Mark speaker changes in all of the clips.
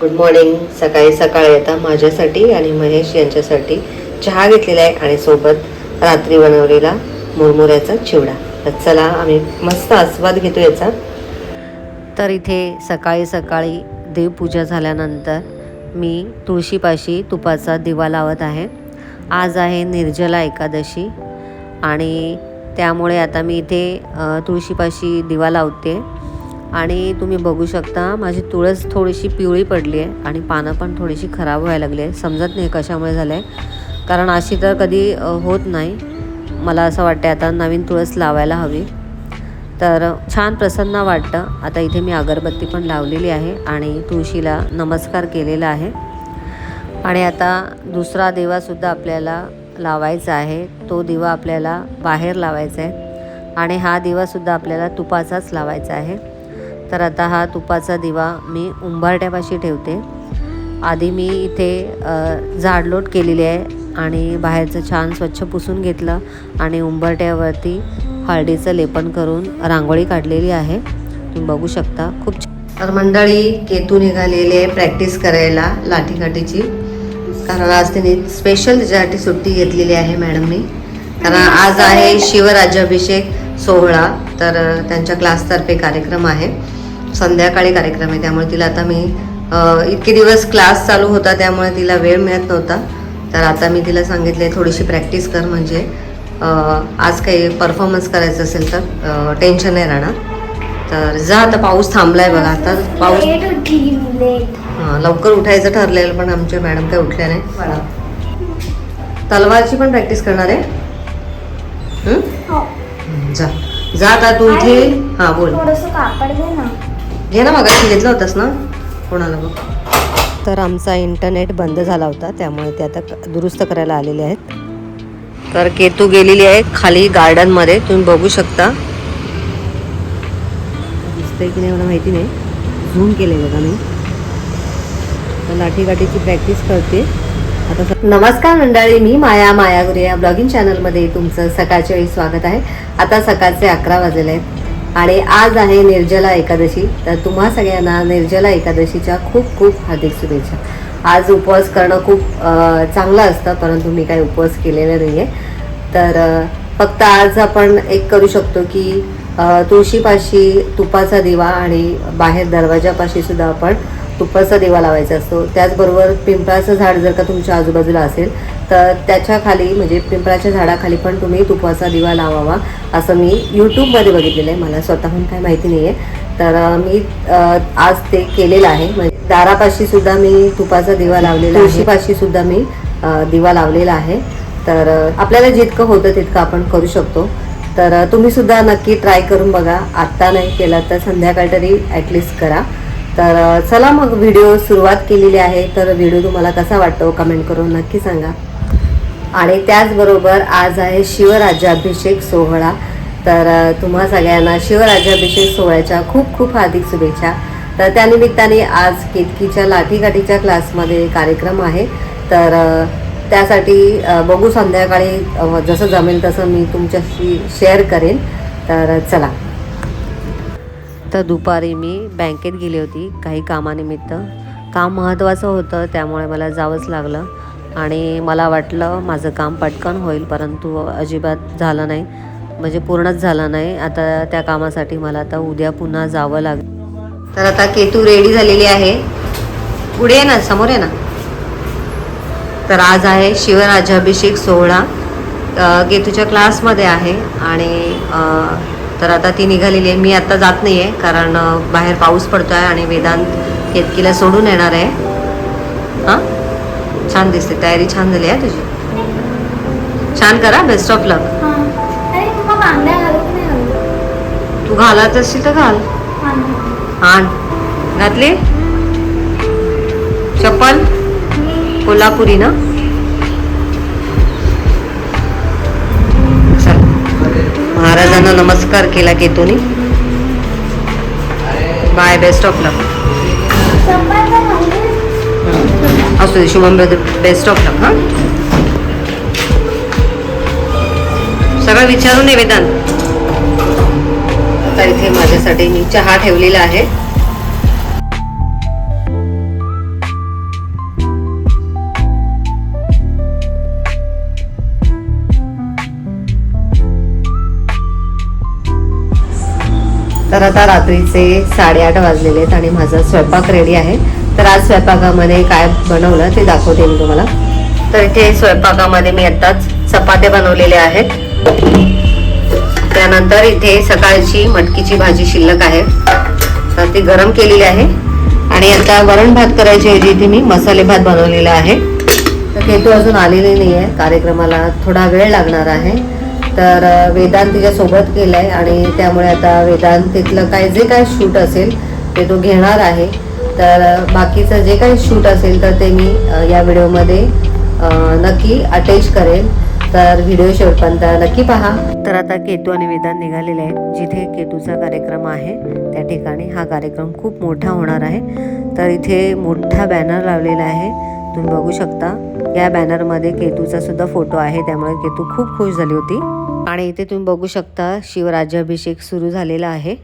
Speaker 1: Good morning. सकाळी सकाळी आता माझ्यासाठी आणि महेश यांच्यासाठी चहा घेतलेला आहे आणि सोबत रात्री बनवलेला मुरमुऱ्याचा चिवडा. तर चला आम्ही मस्त आस्वाद घेतो याचा. तर इथे सकाळी सकाळी देवपूजा झाल्यानंतर मी तुळशीपाशी तुपाचा दिवा लावत आहे. आज आहे निर्जला एकादशी आणि त्यामुळे आता मी इथे तुळशीपाशी दिवा लावते. आणि तुम्ही बघू शकता माझी तुळस थोडीशी पिवळी पडली आहे आणि पानं पण थोडीशी खराब व्हायला लागली आहे. समजत नाही कशामुळे झालं आहे, कारण अशी तर कधी होत नाही. मला असं वाटतं आता नवीन तुळस लावायला हवी. तर छान प्रसन्न वाटतं. आता इथे मी अगरबत्ती पण लावलेली आहे आणि तुळशीला नमस्कार केलेला आहे. आणि आता दुसरा दिवासुद्धा आपल्याला लावायचा आहे. तो दिवा आपल्याला बाहेर लावायचा आहे आणि हा दिवासुद्धा आपल्याला तुपाचाच लावायचा आहे. तर आता हा तुपाचा दिवा मी उंबरठ्यापाशी ठेवते. आधी मी इथे झाडलोट केलेली आहे आणि बाहेरचं छान स्वच्छ पुसून घेतलं आणि उंबरठ्यावरती हळदीचं लेपन करून रांगोळी काढलेली आहे. तुम्ही बघू शकता खूप. तर मंडळी केतू निघालेली आहे प्रॅक्टिस करायला लाठीकाठीची, कारण आज त्यांनी स्पेशल त्याच्यासाठी सुट्टी घेतलेली आहे मॅडमनी. कारण आज आहे शिवराज्याभिषेक सोहळा. तर त्यांच्या क्लासतर्फे कार्यक्रम आहे, संध्याकाळी कार्यक्रम आहे. त्यामुळे तिला आता मी इतके दिवस क्लास चालू होता त्यामुळे तिला वेळ मिळत नव्हता. तर आता मी तिला सांगितले थोडीशी प्रॅक्टिस कर, म्हणजे आज काही परफॉर्मन्स करायचं असेल तर टेन्शन नाही राहणार. तर जा आता. पाऊस थांबलाय बघा. आता पाऊस हां लवकर उठायचं ठरलेलं पण आमच्या मॅडम काय उठल्या नाही. मला तलवारची पण प्रॅक्टिस करणार आहे. जा जा आता तू इथे. हां बोल. घे ना, मगाशी घेतलं होतंस ना कोणाला बघ. तर आमचा इंटरनेट बंद झाला होता त्यामुळे ते आता दुरुस्त करायला आलेले आहेत. तर केतू गेलेली आहे खाली गार्डनमध्ये. तुम्ही बघू शकता. दिसतंय की नाही मला माहिती नाही, झूम केले बघा मी. तर लाठीकाठीची प्रॅक्टिस करते आता. नमस्कार मंडळी, मी माया गुरे या ब्लॉगिंग चॅनलमध्ये तुमचं सकाळच्या वेळी स्वागत आहे. आता सकाळचे 11 वाजले आहेत आणि आज आहे निर्जला एकादशी. तर तुम्हा सगळ्यांना निर्जला एकादशीच्या खूप खूप हार्दिक शुभेच्छा. आज उपवास करणं खूप चांगलं असतं, परंतु मी काही उपवास केलेला नाही आहे. तर फक्त आज आपण एक करू शकतो की तुळशीपाशी तुपाचा दिवा आणि बाहेर दरवाजापाशी सुद्धा आपण तुपाचा दिवा लावायचा असतो. त्याचबरोबर पिंपळाचं झाड जर का तुमच्या आजूबाजूला असेल तर त्याच्या खाली म्हणजे पिंपळाच्या झाडाखाली पण तुम्ही तुपाचा दिवा लावावा असं मी यूट्यूबमध्ये बघितलेलं आहे. मला स्वतःहून काय माहिती नाही आहे. तर मी आज ते केलेलं आहे. म्हणजे दारापाशी सुद्धा मी तुपाचा दिवा लावलेला आहे, तुळशीपाशी सुद्धा मी दिवा लावलेला आहे. तर आपल्याला जितकं होतं तितकं आपण करू शकतो. तर तुम्ही सुद्धा नक्की ट्राय करून बघा. आत्ता नाही केला तर संध्याकाळ तरी ॲटलिस्ट करा. तर चला मग व्हिडिओ सुरुवात केलेली आहे. तर व्हिडिओ तुम्हाला कसा वाटतो कमेंट करून नक्की सांगा. आणि त्याचबरोबर आज आहे शिवराज्याभिषेक सोहळा. तर तुम्हा सगळ्यांना शिवराज्याभिषेक सोहळ्याच्या खूप खूप हार्दिक शुभेच्छा. तर त्यानिमित्ताने आज केतकीच्या लाठीकाठीच्या क्लासमध्ये कार्यक्रम आहे. तर त्यासाठी बघू संध्याकाळी जसं जमेल तसं मी तुमच्याशी शेअर करेन. तर चला. तर दुपारी मी बँकेत गेली होती काही कामानिमित्त. काम महत्त्वाचं होतं त्यामुळे मला जावंच लागलं आणि मला वाटलं माझं काम पटकन होईल, परंतु अजिबात झालं नाही, म्हणजे पूर्णच झालं नाही. आता त्या कामासाठी मला आता उद्या पुन्हा जावं लागलं. तर आता केतू रेडी झालेली आहे. पुढे आहे ना, समोर आहे ना. तर आज आहे शिवराज्याभिषेक सोहळा. केतूच्या क्लासमध्ये आहे आणि तर आता ती निघालेली आहे. मी आता जात नाही आहे कारण बाहेर पाऊस पडतो आहे आणि वेदांत केतकीला सोडून येणार आहे. हां छान दिसते, तयारी छान झाली आहे तुझी. छान करा. बेस्ट ऑफ लक. तू घालत असशील तर घाल. हां घातली चप्पल कोल्हापुरी ना. महाराजांना नमस्कार केला केतूनी. बाय. बेस्ट ऑफ लक. असू दे शुभम. बेस्ट ऑफ लक. हां सगळं विचारून ये वेदांत. आता इथे माझ्यासाठी मी चहा ठेवलेला आहे. तर आता रात्रीचे 8:30 वाजलेले आहेत आणि माझा स्वयंपाक रेडी आहे. तर आज स्वयंपाकामध्ये काय बनवलं ते दाखवते मी तुम्हाला. तर इथे स्वयंपाकामध्ये मी आत्ताच चपात्या बनवलेल्या आहेत. त्यानंतर इथे सकाळची मटकीची भाजी शिल्लक आहे तर ती गरम केलेली आहे. आणि आता वरण भात करायच्या ऐवजी इथे मी मसाले भात बनवलेला आहे. तर केतू अजून आलेली नाही आहे कार्यक्रमाला, थोडा वेळ लागणार आहे. तर वेदांत तिच्यासोबत केलं आहे आणि त्यामुळे आता वेदांत तिथलं काय जे काय शूट असेल ते तो घेणार आहे. तर बाकीचं जे काही शूट असेल तर ते मी या व्हिडिओमध्ये नक्की अटॅच करेल. तर व्हिडिओ शेवटपर्यंत नक्की पहा. तर आता केतू आणि वेदांत निघालेले आहेत. जिथे केतूचा कार्यक्रम आहे त्या ठिकाणी हा कार्यक्रम खूप मोठा होणार आहे. तर इथे मोठा बॅनर लावलेला आहे, तुम्ही बघू शकता. या बॅनरमध्ये केतूचा सुद्धा फोटो आहे, त्यामुळे केतू खूप खुश झाली होती. आणि इथे तुम्ही बघू शकता शिवराज्याभिषेक सुरू झालेला आहे.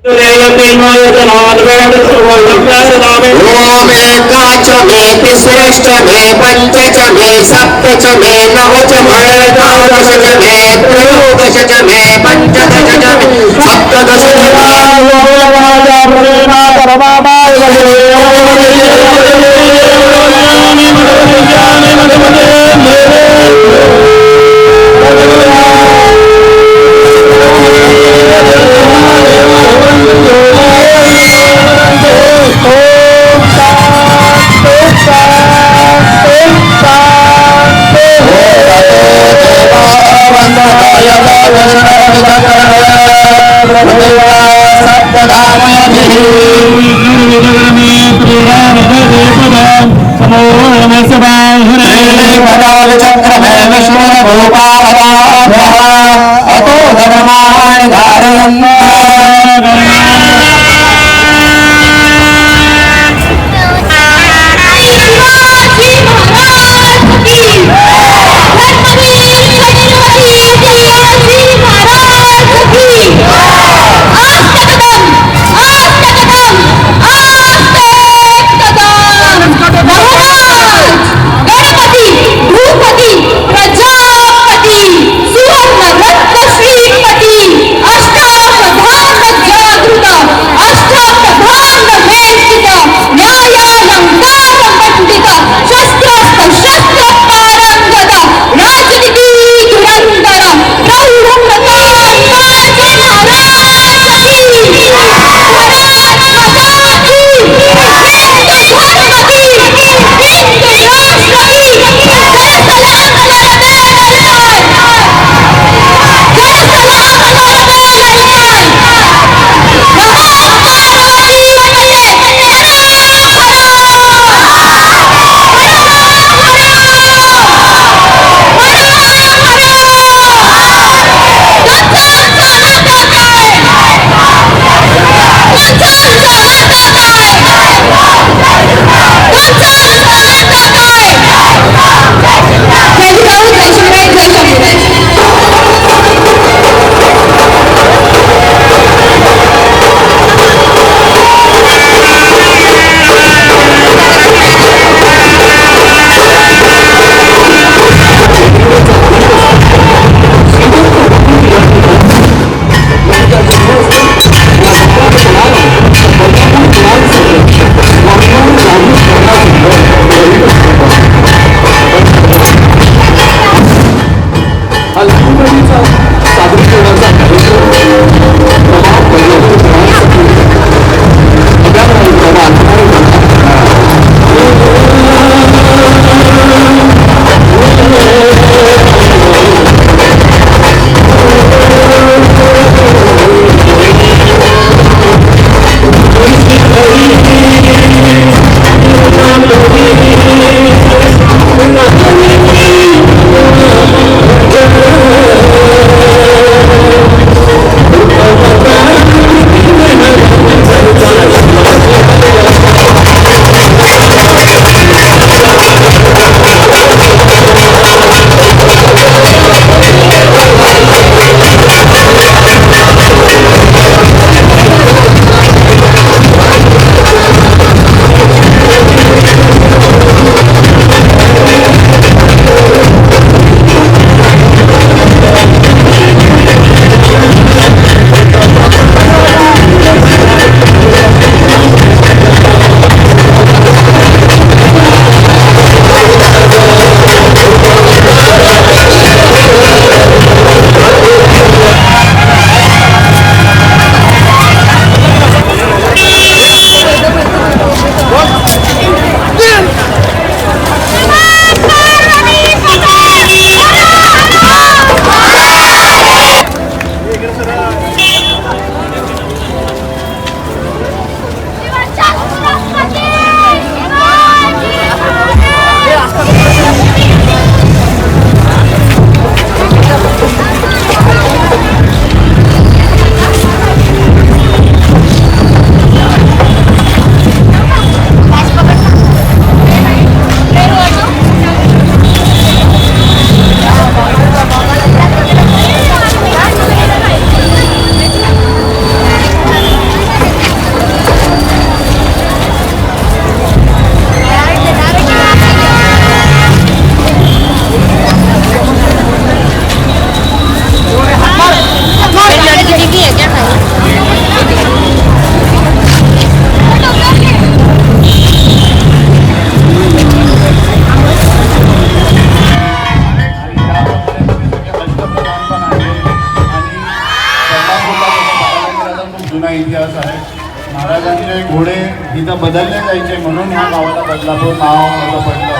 Speaker 2: तिथं बदलले जायचे म्हणून ह्या गावाला बदलापूर नाव असं पडलं.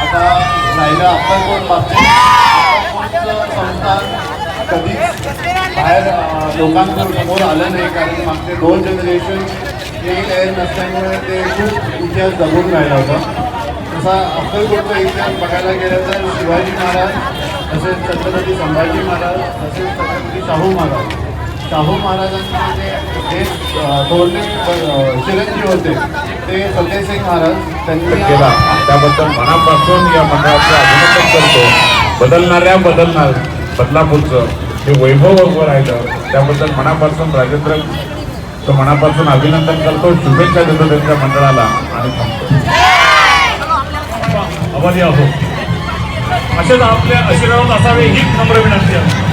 Speaker 2: आता राहिलं अक्कलकोट बाबतीत, अक्कलकोटचं संस्थान कधीच बाहेर लोकांसमोर आलं नाही, कारण मागचे 2 जनरेशन हे तयार नसल्यामुळे ते खूप इतिहास जगून राहिला होता. तसा अक्कलकोटचा इतिहास बघायला गेलं तर शिवाजी महाराज, तसेच छत्रपती संभाजी महाराज, तसेच छत्रपती शाहू महाराज. शाहू महाराजांचे जे थोरले चिरंजीव होते ते फतेहसिंग महाराज त्यांनी
Speaker 3: केला. त्याबद्दल मनापासून या मंडळाचं अभिनंदन करतो. बदलणार बदलापूरचं हे वैभव उभं राहिलं त्याबद्दल मनापासून राजेंद्र मनापासून अभिनंदन करतो, शुभेच्छा देतो त्यांच्या मंडळाला आणि थांबतो.
Speaker 4: आभारी आहोत. असेच आपल्या आशीर्वाद असावे ही नम्र विनंती आहे.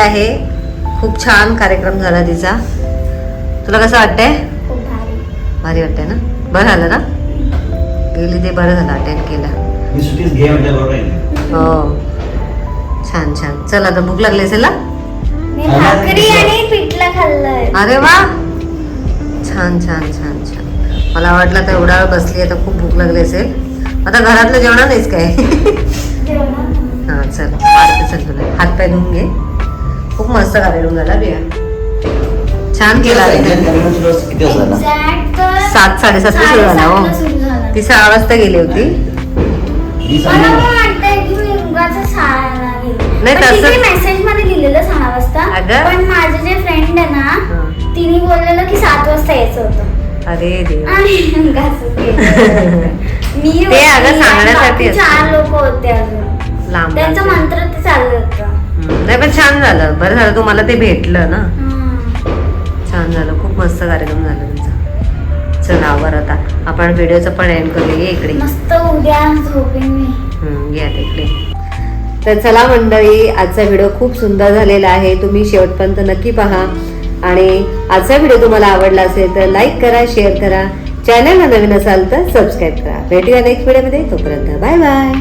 Speaker 1: आहे. खूप छान कार्यक्रम झाला तिचा. तुला कसं वाटतंय? भारी वाटतंय ना? बरं झालं ना गेली ते, बरं झालं अटेंड केला. हो छान छान. चल आता भूक लागली असेल ना? अरे वा छान छान छान छान. मला वाटलं तर एवढा वेळ बसली आहे तर खूप भूक लागली असेल. आता घरातलं जेवणार नाहीस काय? हा चल वाढते. चल तुला हात पाय धुवून घे. खूप मस्त कार्यक्रम झाला बिया. छान केला. 7:30 सुरू झाला. हो ती 6 वाजता गेली होती. नाही तसं
Speaker 5: मेसेज मध्ये लिहिलेलं 6 वाजता, पण माझे जे फ्रेंड आहे ना तिने बोललेलं की 7 वाजता यायचं होतं.
Speaker 1: अरे देवा.
Speaker 5: मी
Speaker 1: ते अगं सांगण्यासाठी
Speaker 5: 4 लोक होते अजून
Speaker 1: लांब.
Speaker 5: त्यांचं मंत्र ते चाललं होतं.
Speaker 1: नाही पण छान झालं. बरं झालं तुम्हाला ते भेटलं ना. छान झालं. खूप मस्त कार्यक्रम झाला तुमचा. चल आवर आता आपण व्हिडिओचं पण एंड करूया. इकडे
Speaker 5: मस्त उद्या झोपेन मी.
Speaker 1: या तिकडे. तर चला मंडळी, आजचा व्हिडिओ खूप सुंदर झालेला आहे. तुम्ही शेवटपर्यंत नक्की पहा. आणि आजचा व्हिडिओ तुम्हाला आवडला असेल तर लाईक करा, शेअर करा. चॅनलला नवीन असाल तर सबस्क्राईब करा. भेटूया नेक्स्ट व्हिडिओमध्ये. तोपर्यंत बाय बाय.